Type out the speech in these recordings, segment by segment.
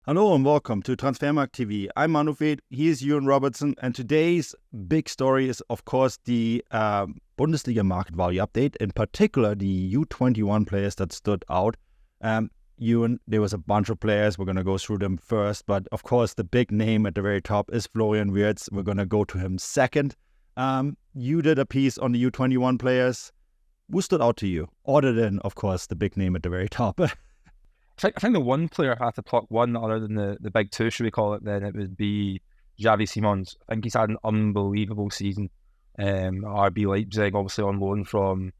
Hello and welcome to Transfermarkt TV. I'm Manufred, he is Ewan Robertson, and today's big story is, of course, the Bundesliga market value update, in particular the U21 players that stood out. Ewan, there was a bunch of players, we're going to go through them first, but of course the big name at the very top is Florian Wirtz. We're going to go to him second. You did a piece on the U21 players. Who stood out to you? Other than, of course, the big name at the very top. I think the one player, if I had to pluck one other than the big two, should we call it, then it would be Xavi Simmons. I think he's had an unbelievable season. RB Leipzig, obviously on loan from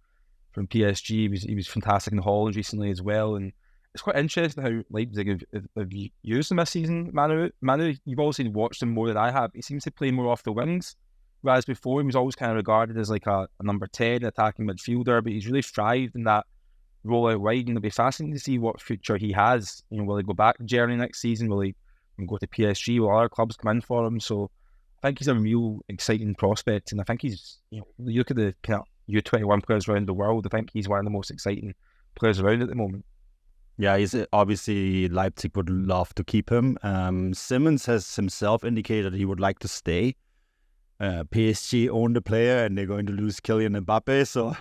PSG. He was fantastic in Holland recently as well. And it's quite interesting how Leipzig have used him this season. Manu, you've obviously watched him more than I have. He seems to play more off the wings, whereas before he was always kind of regarded as like a number 10 attacking midfielder, but he's really thrived in that roll out wide, and it'll be fascinating to see what future he has. Will he go back to Germany next season? Will he go to PSG? Will other clubs come in for him? So I think he's a real exciting prospect, and I think he's, you look at the kind of U21 players around the world, I think he's one of the most exciting players around at the moment. Yeah, he's obviously Leipzig would love to keep him. Simmons has himself indicated he would like to stay. PSG own the player, and they're going to lose Kylian Mbappe, so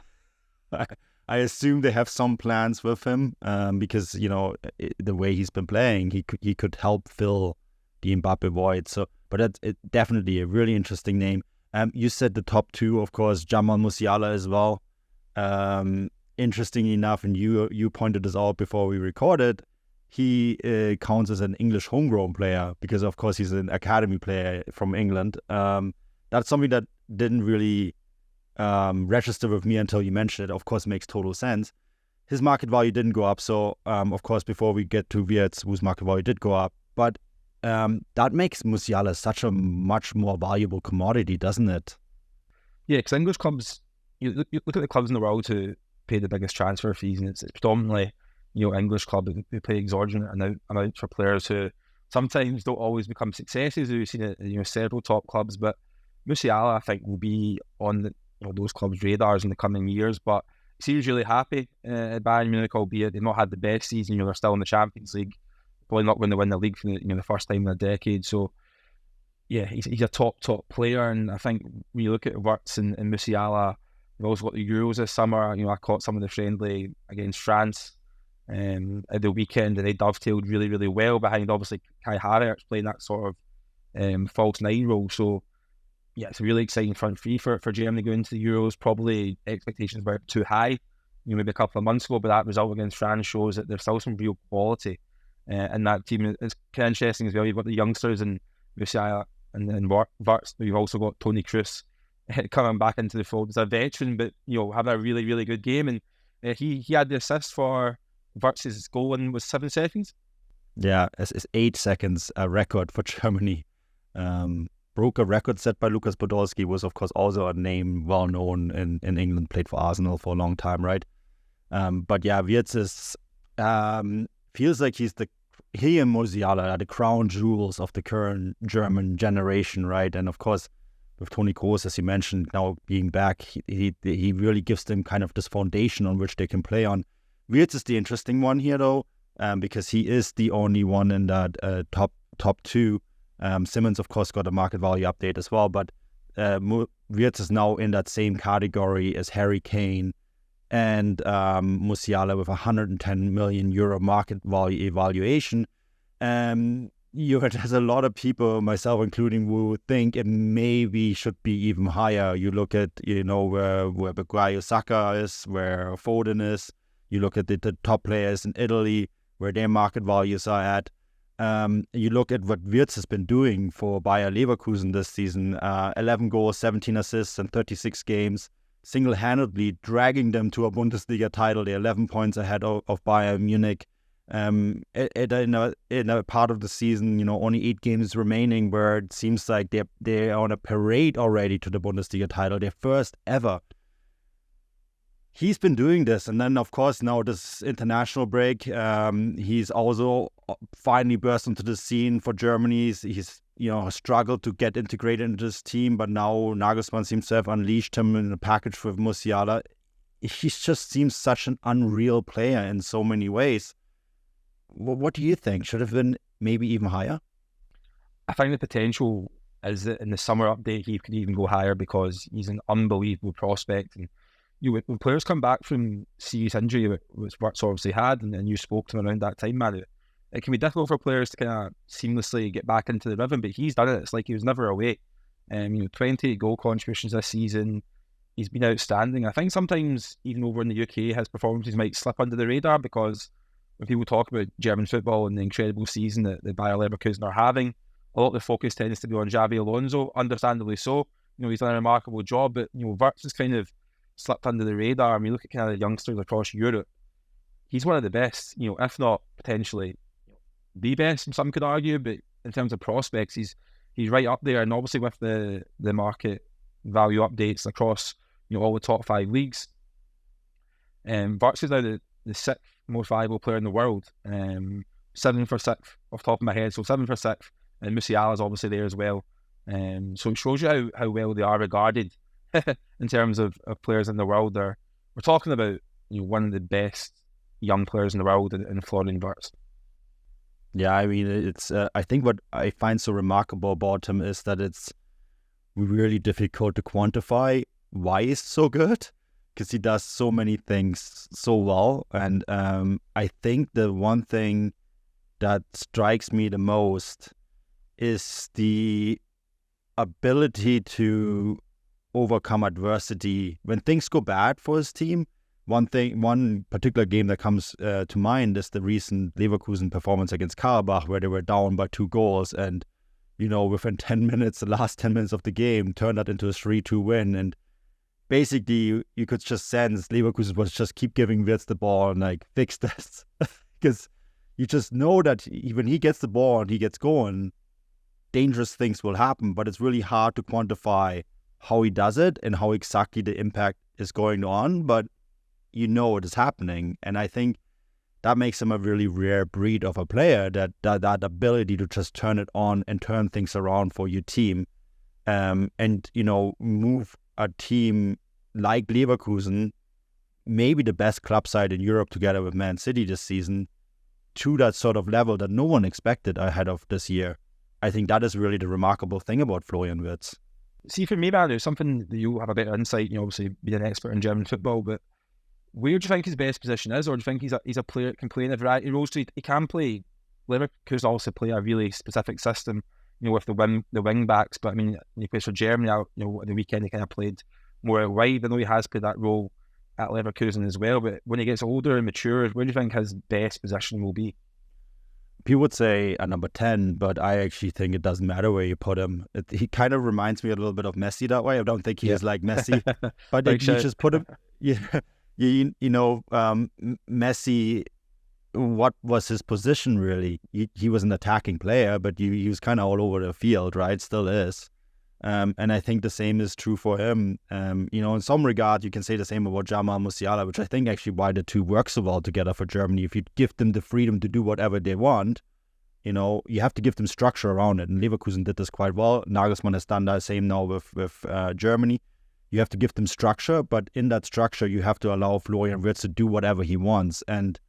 I assume they have some plans with him because, the way he's been playing, he could help fill the Mbappe void. So, but that's definitely a really interesting name. You said the top two, of course, Jamal Musiala as well. Interesting enough, and you pointed this out before we recorded, he counts as an English homegrown player because, of course, he's an academy player from England. That's something that didn't really register with me until you mentioned it. Of course, makes total sense. His market value didn't go up, so of course, before we get to Wirtz, whose market value did go up, but that makes Musiala such a much more valuable commodity, doesn't it? Yeah, because English clubs, you look at the clubs in the world who pay the biggest transfer fees, and it's predominantly English clubs who pay exorbitant amounts for players who sometimes don't always become successes. We've seen it, several top clubs, but Musiala, I think, will be on those clubs' radars in the coming years. But he seems really happy at Bayern Munich, albeit they've not had the best season. They're still in the Champions League, probably not going to win the league for the first time in a decade. So yeah, he's a top player, and I think when you look at Wirtz and Musiala, we've also got the Euros this summer. I caught some of the friendly against France at the weekend, and they dovetailed really, really well behind obviously Kai Havertz playing that sort of false nine role. So yeah, it's a really exciting front three for Germany going into the Euros. Probably expectations were too high, maybe a couple of months ago, but that result against France shows that there's still some real quality in that team. It's kind of interesting as well. You've got the youngsters and Musiala and Wirtz. You've also got Toni Kroos coming back into the fold as a veteran, but having a really, really good game. And he had the assist for Wirtz's goal in was 7 seconds. Yeah, it's 8 seconds, a record for Germany. Broke a record set by Lukas Podolski, was of course also a name well known in England, played for Arsenal for a long time, right? But yeah, Wirtz is feels like he and Musiala are the crown jewels of the current German generation, right? And of course, with Toni Kroos, as you mentioned, now being back, he really gives them kind of this foundation on which they can play on. Wirtz is the interesting one here, though, because he is the only one in that top two. Simmons, of course, got a market value update as well, but Wirtz is now in that same category as Harry Kane and Musiala with 110 million euro market value evaluation. There's a lot of people, myself including, who think it maybe should be even higher. You look at, where Bukayo Saka is, where Foden is. You look at the top players in Italy, where their market values are at. You look at what Wirtz has been doing for Bayer Leverkusen this season, 11 goals, 17 assists in 36 games, single-handedly dragging them to a Bundesliga title. They're 11 points ahead of Bayern Munich. In a part of the season, only 8 games remaining, where it seems like they're on a parade already to the Bundesliga title, their first ever. He's been doing this, and then of course now this international break, he's also finally burst into the scene for Germany. He's struggled to get integrated into this team, but now Nagelsmann seems to have unleashed him in a package with Musiala. He just seems such an unreal player in so many ways. What do you think? Should have been maybe even higher? I think the potential is that in the summer update he could even go higher because he's an unbelievable prospect. And when players come back from serious injury, which Wirtz obviously had, and you spoke to him around that time, Manu, it can be difficult for players to kind of seamlessly get back into the rhythm, but he's done it. It's like he was never away. 28 goal contributions this season. He's been outstanding. I think sometimes, even over in the UK, his performances might slip under the radar because when people talk about German football and the incredible season that the Bayer Leverkusen are having, a lot of the focus tends to be on Xavi Alonso, understandably so. He's done a remarkable job, but Wirtz has kind of slipped under the radar. I mean, look at kind of the youngsters across Europe. He's one of the best, if not potentially the best, some could argue, but in terms of prospects, he's right up there. And obviously with the market value updates across all the top 5 leagues, Wirtz is now the 6th most valuable player in the world. 7 for 6th off the top of my head, so 7 for 6th. And Musiala is obviously there as well. So it shows you how well they are regarded in terms of players in the world. We're talking about one of the best young players in the world in Florian Wirtz. Yeah, I mean, it's. I think what I find so remarkable about him is that it's really difficult to quantify why he's so good, because he does so many things so well. And I think the one thing that strikes me the most is the ability to overcome adversity when things go bad for his team. One particular game that comes to mind is the recent Leverkusen performance against Karabakh, where they were down by 2 goals, and within 10 minutes, the last 10 minutes of the game, turned that into a 3-2 win. And basically, you could just sense Leverkusen was just keep giving Wirtz the ball and like fix this, because you just know that when he gets the ball and he gets going, dangerous things will happen. But it's really hard to quantify how he does it and how exactly the impact is going on. But it is happening, and I think that makes him a really rare breed of a player, that ability to just turn it on and turn things around for your team, and move a team like Leverkusen, maybe the best club side in Europe together with Man City this season, to that sort of level that no one expected ahead of this year. I think that is really the remarkable thing about Florian Wirtz. See, for me, man, it's something that you have a better insight, obviously being an expert in German football, but where do you think his best position is, or do you think he's a player that can play in a variety of roles? He can play. Leverkusen also play a really specific system, with the wing backs. But I mean, he plays for Germany. At the weekend he kind of played more out wide. I know he has played that role at Leverkusen as well. But when he gets older and matures, where do you think his best position will be? People would say a number 10, but I actually think it doesn't matter where you put him. He kind of reminds me a little bit of Messi that way. I don't think he is like Messi, but you just put him. Yeah. Messi, what was his position really? He was an attacking player, but he was kind of all over the field, right? Still is. And I think the same is true for him. In some regard, you can say the same about Jamal Musiala, which I think actually why the two work so well together for Germany. If you give them the freedom to do whatever they want, you have to give them structure around it. And Leverkusen did this quite well. Nagelsmann has done the same now with Germany. You have to give them structure, but in that structure, you have to allow Florian Wirtz to do whatever he wants. And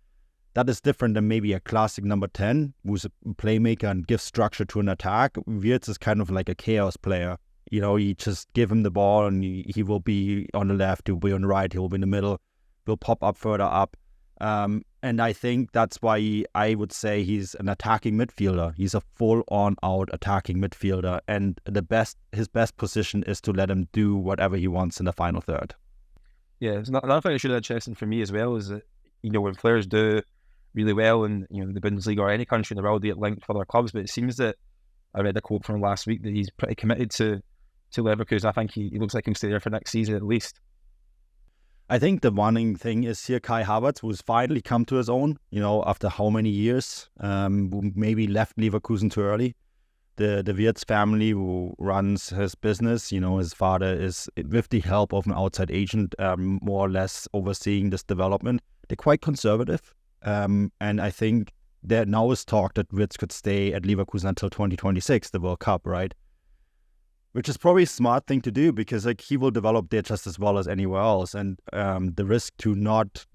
that is different than maybe a classic number 10, who's a playmaker and gives structure to an attack. Wirtz is kind of like a chaos player. You just give him the ball and he will be on the left, he'll be on the right, he'll be in the middle, will pop up further up. And I think that's why I would say he's an attacking midfielder. He's a full-on out attacking midfielder, and his best position is to let him do whatever he wants in the final third. Yeah, it's another thing that's really interesting for me as well is that when players do really well in the Bundesliga or any country in the world, they get linked for their clubs. But it seems that I read a quote from him last week that he's pretty committed to Leverkusen. I think he looks like he'll stay there for next season at least. I think the one thing is here Kai Havertz, who's finally come to his own, after how many years, who maybe left Leverkusen too early. The Wirtz family who runs his business, his father is, with the help of an outside agent, more or less overseeing this development. They're quite conservative. And I think there now is talk that Wirtz could stay at Leverkusen until 2026, the World Cup, right? Which is probably a smart thing to do, because he will develop there just as well as anywhere else. And the risk to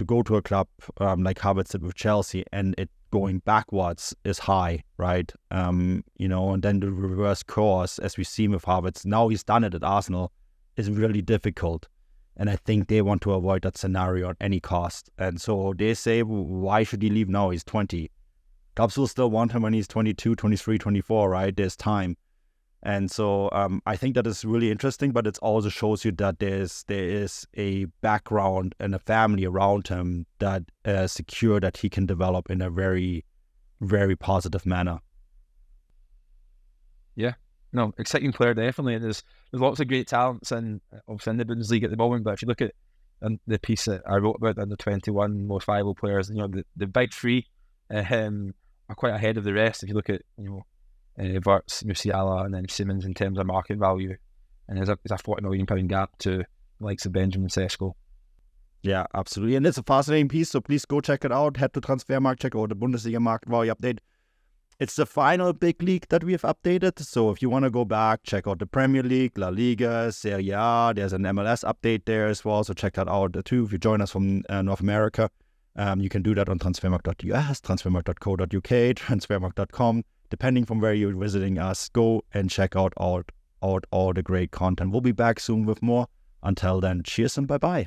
go to a club like Havertz did with Chelsea, and it going backwards is high, right? And then the reverse course, as we've seen with Havertz, now he's done it at Arsenal, is really difficult. And I think they want to avoid that scenario at any cost. And so they say, why should he leave now? He's 20. Clubs will still want him when he's 22, 23, 24, right? There's time. And so I think that is really interesting, but it also shows you that there is a background and a family around him that secure that he can develop in a very, very positive manner. Yeah, no, exciting player definitely. And there's lots of great talents in the Bundesliga at the moment. But if you look at the piece that I wrote about the 21 most valuable players, the big three are quite ahead of the rest. If you look at Wirtz, Musiala, and then Simmons in terms of market value, and there's a £40 million gap to the likes of Benjamin Sesko. Yeah, absolutely. And it's a fascinating piece, so please go check it out. Head to Transfermarkt, check out the Bundesliga market value update. It's the final big league that we have updated, so if you want to go back, check out the Premier League, La Liga, Serie A. There's an MLS update there as well, so check that out too. If you join us from North America, you can do that on transfermarkt.us, transfermarkt.co.uk, transfermarkt.com. Depending from where you're visiting us, go and check out all the great content. We'll be back soon with more. Until then, cheers and bye-bye.